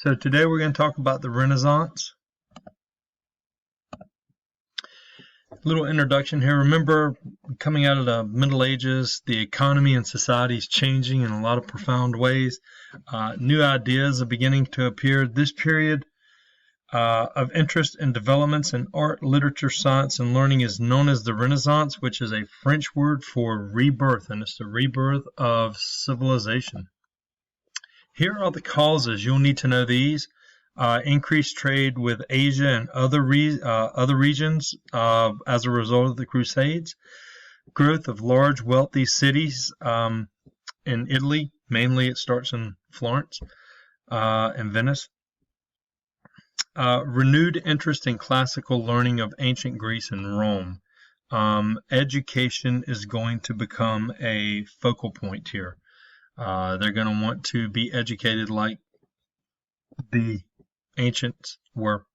So today we're going to talk about the Renaissance. Little introduction here. Remember, coming out of the Middle Ages, the economy and society is changing in a lot of profound ways. New ideas are beginning to appear. This period of interest and developments in art, literature, science, and learning is known as the Renaissance, which is a French word for rebirth, and it's the rebirth of civilization. Here are the causes. You'll need to know these. Increased trade with Asia and other regions as a result of the Crusades. Growth of large, wealthy cities in Italy. Mainly it starts in Florence and Venice. Renewed interest in classical learning of ancient Greece and Rome. Education is going to become a focal point here. They're going to want to be educated like the ancients were.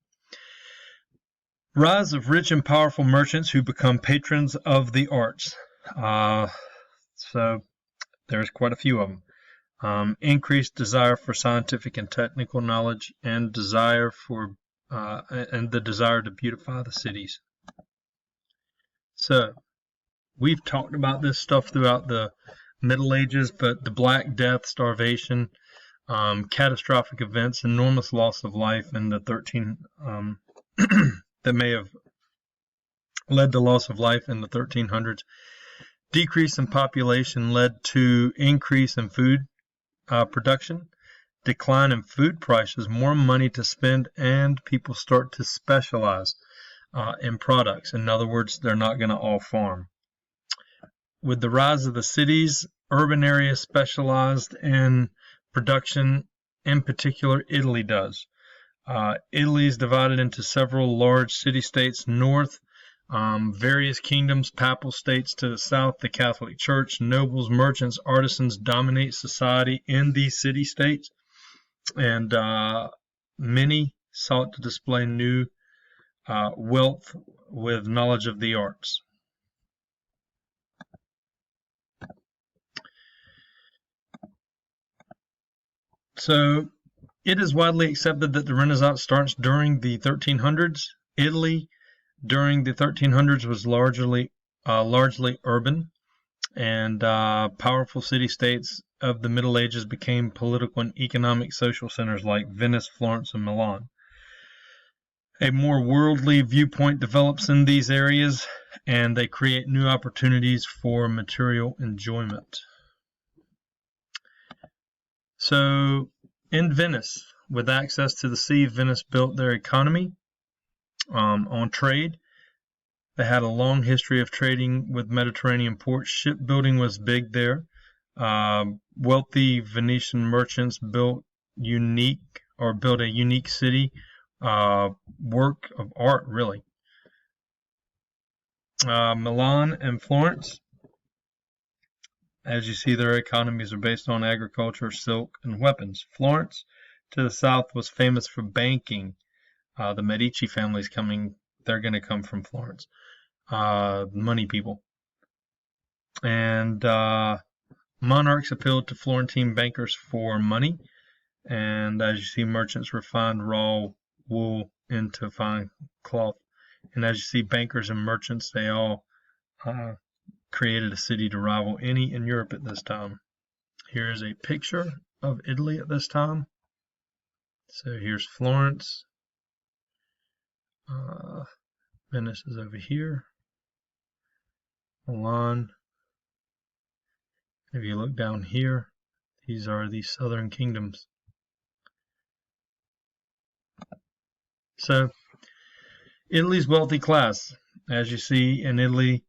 Rise of rich and powerful merchants who become patrons of the arts. So there's quite a few of them. Increased desire for scientific and technical knowledge and desire for and the desire to beautify the cities. So we've talked about this stuff throughout the Middle Ages, but the Black Death, starvation, catastrophic events, enormous loss of life in the that may have led to loss of life in the 1300s. Decrease in population led to increase in food production, decline in food prices, more money to spend, and people start to specialize in products. In other words, they're not going to all farm. With the rise of the cities, urban areas specialized in production, in particular Italy does. Italy is divided into several large city-states north, various kingdoms, papal states to the south, the Catholic Church, nobles, merchants, artisans dominate society in these city-states, and many sought to display new wealth with knowledge of the arts. So it is widely accepted that the Renaissance starts during the 1300s. Italy during the 1300s was largely urban, and powerful city-states of the Middle Ages became political and economic social centers like Venice, Florence, and Milan. A more worldly viewpoint develops in these areas, and they create new opportunities for material enjoyment. So, in Venice, with access to the sea, Venice built their economy on trade. They had a long history of trading with Mediterranean ports. Shipbuilding was big there. Wealthy Venetian merchants built a unique city, work of art, really. Milan and Florence, as you see, their economies are based on agriculture, silk, and weapons. Florence, to the south, was famous for banking. The Medici family is coming. They're going to come from Florence. Money people. And monarchs appealed to Florentine bankers for money. And as you see, merchants refined raw wool into fine cloth. And as you see, bankers and merchants, they all created a city to rival any in Europe at this time. Here is a picture of Italy at this time. So here's Florence. Venice is over here. Milan. If you look down here, these are the southern kingdoms. So Italy's wealthy class. As you see in Italy,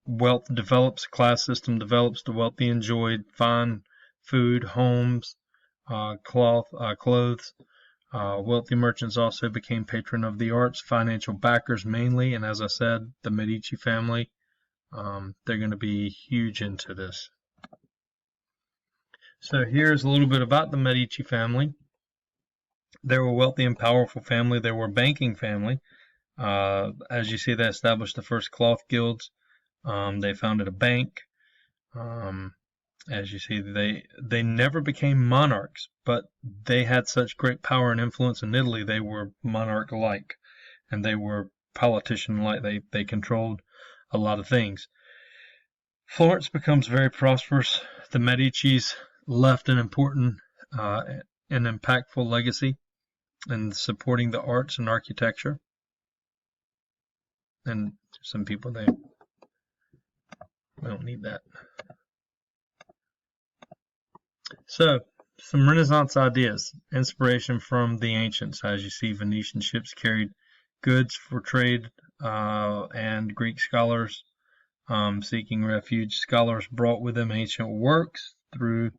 wealth develops, class system develops, the wealthy enjoyed fine food, homes, clothes. Wealthy merchants also became patron of the arts, financial backers mainly, and as I said, the Medici family, they're going to be huge into this. So here's a little bit about the Medici family. They were a wealthy and powerful family. They were a banking family. As you see, they established the first cloth guilds. They founded a bank. As you see, they never became monarchs, but they had such great power and influence in Italy, they were monarch-like, and they were politician-like. They controlled a lot of things. Florence becomes very prosperous. The Medicis left an important and impactful legacy in supporting the arts and architecture. And some people, we don't need that. So, some Renaissance ideas. Inspiration from the ancients. As you see, Venetian ships carried goods for trade, and Greek scholars seeking refuge. Scholars brought with them ancient works through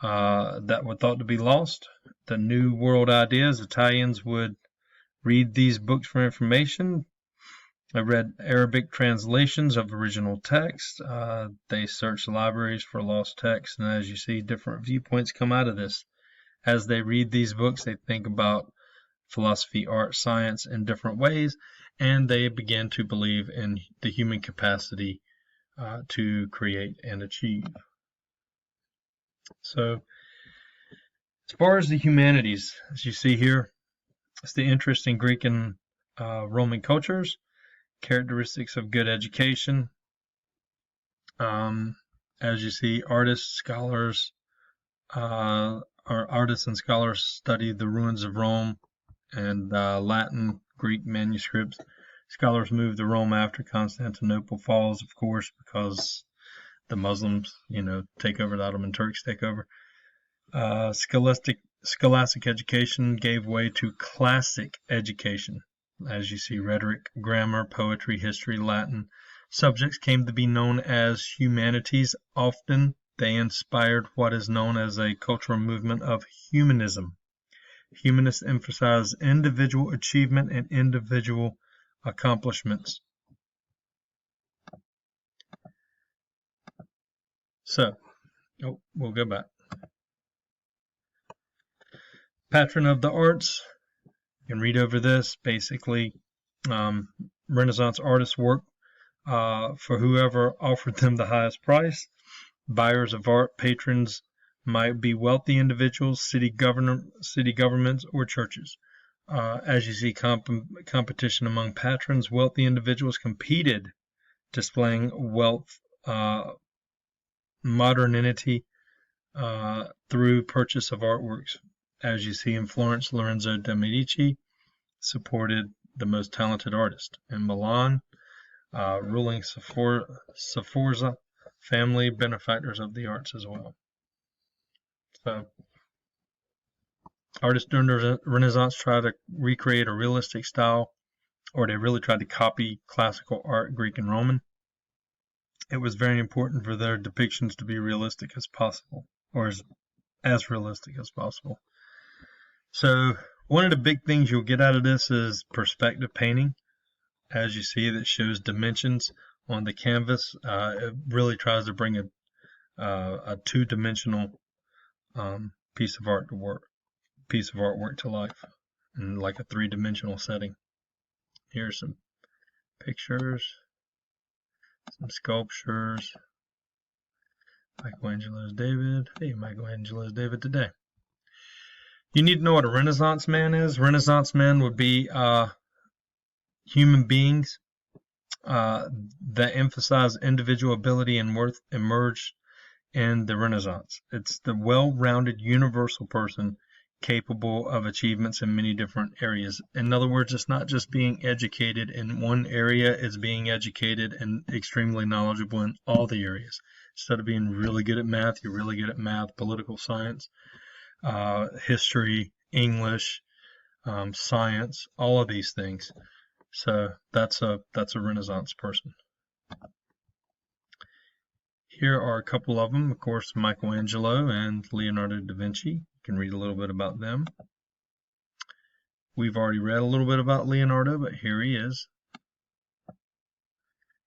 that were thought to be lost. The New World ideas. Italians would read these books for information. I read Arabic translations of original texts. They search libraries for lost texts, and as you see, different viewpoints come out of this. As they read these books, they think about philosophy, art, science in different ways, and they begin to believe in the human capacity to create and achieve. So, as far as the humanities, as you see here, it's the interest in Greek and Roman cultures. Characteristics of good education. As you see, artists and scholars study the ruins of Rome and Latin, Greek manuscripts. Scholars moved to Rome after Constantinople falls, of course, because the Muslims, take over, the Ottoman Turks take over. Scholastic education gave way to classic education. As you see, rhetoric, grammar, poetry, history, Latin subjects came to be known as humanities. Often they inspired what is known as a cultural movement of humanism. Humanists emphasize individual achievement and individual accomplishments. So, we'll go back. Patron of the arts. You can read over this. Basically, Renaissance artists work for whoever offered them the highest price. Buyers of art, patrons might be wealthy individuals, city governments, or churches. As you see, competition among patrons, wealthy individuals competed, displaying wealth, modernity through purchase of artworks. As you see in Florence, Lorenzo de' Medici supported the most talented artist. In Milan, ruling Sforza family, benefactors of the arts as well. So, artists during the Renaissance tried to recreate a realistic style, or they really tried to copy classical art, Greek and Roman. It was very important for their depictions to be realistic as possible, or as realistic as possible. So, one of the big things you'll get out of this is perspective painting. As you see, that shows dimensions on the canvas. It really tries to bring a two-dimensional piece of artwork to life in like a three-dimensional setting. Here's some pictures, some sculptures. Michelangelo's David. Hey, Michelangelo's David today. You need to know what a Renaissance man is. Renaissance men would be human beings that emphasize individual ability and worth emerged in the Renaissance. It's the well-rounded universal person capable of achievements in many different areas. In other words, it's not just being educated in one area, it's being educated and extremely knowledgeable in all the areas. Instead of being really good at math, you're really good at math, political science, history, English, science, all of these things. So that's a Renaissance person. Here are a couple of them. Of course, Michelangelo and Leonardo da Vinci. You can read a little bit about them. We've already read a little bit about Leonardo, but here he is.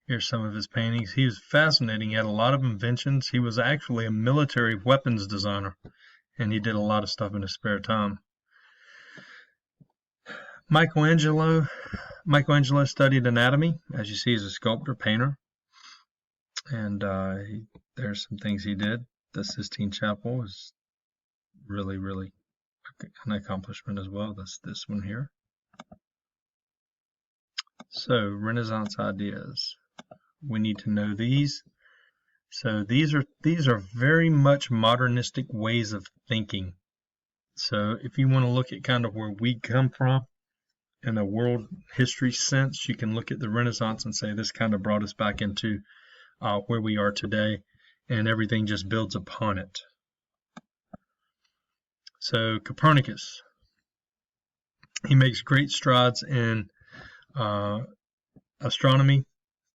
Here's some of his paintings. He was fascinating. He had a lot of inventions. He was actually a military weapons designer, and he did a lot of stuff in his spare time. Michelangelo studied anatomy. As you see, he's a sculptor, painter, and there's some things he did. The Sistine Chapel is really, really an accomplishment as well. That's this one here. So, Renaissance ideas. We need to know these. So these are very much modernistic ways of thinking. So if you want to look at kind of where we come from in a world history sense, you can look at the Renaissance and say this kind of brought us back into where we are today, and everything just builds upon it. So Copernicus, he makes great strides in astronomy,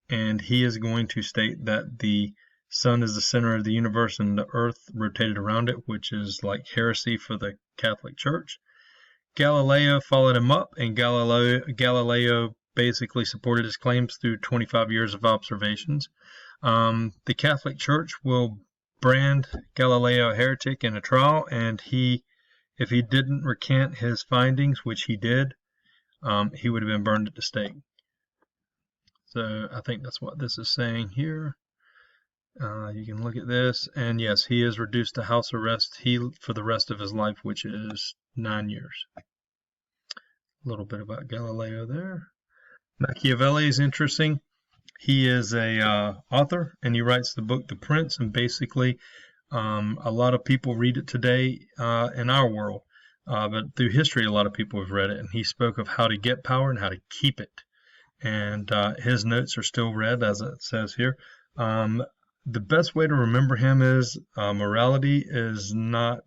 and he is going to state that the sun is the center of the universe and the earth rotated around it, which is like heresy for the Catholic Church. Galileo followed him up, and Galileo basically supported his claims through 25 years of observations. The Catholic Church will brand Galileo a heretic in a trial, and if he didn't recant his findings, which he did, he would have been burned at the stake. So I think that's what this is saying here. You can look at this, and yes, he is reduced to house arrest for the rest of his life, which is 9 years. A little bit about Galileo there. Machiavelli is interesting. He is a author, and he writes the book The Prince, and basically a lot of people read it today in our world, but through history a lot of people have read it, and he spoke of how to get power and how to keep it. And his notes are still read, as it says here. The best way to remember him is morality is not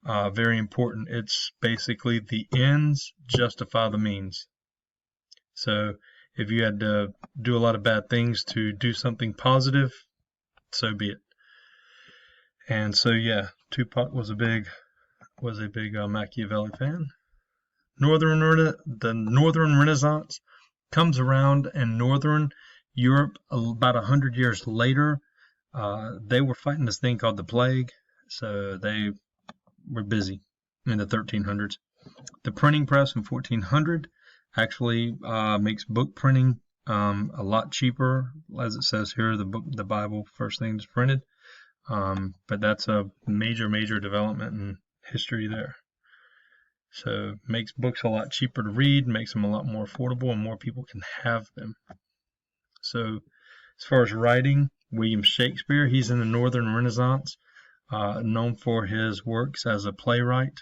very important. It's basically the ends justify the means. So if you had to do a lot of bad things to do something positive, so be it. And so yeah, Tupac was a big Machiavelli fan. The Northern Renaissance comes around in Northern Europe about 100 years later. They were fighting this thing called the plague, so they were busy in the 1300s. The printing press in 1400 actually makes book printing a lot cheaper, as it says here. The Bible, first thing that's printed, but that's a major development in history there. So makes books a lot cheaper to read, makes them a lot more affordable, and more people can have them. So as far as writing, William Shakespeare, he's in the Northern Renaissance, known for his works as a playwright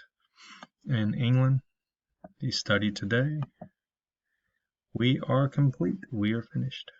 in England. He studied today. We are complete. We are finished.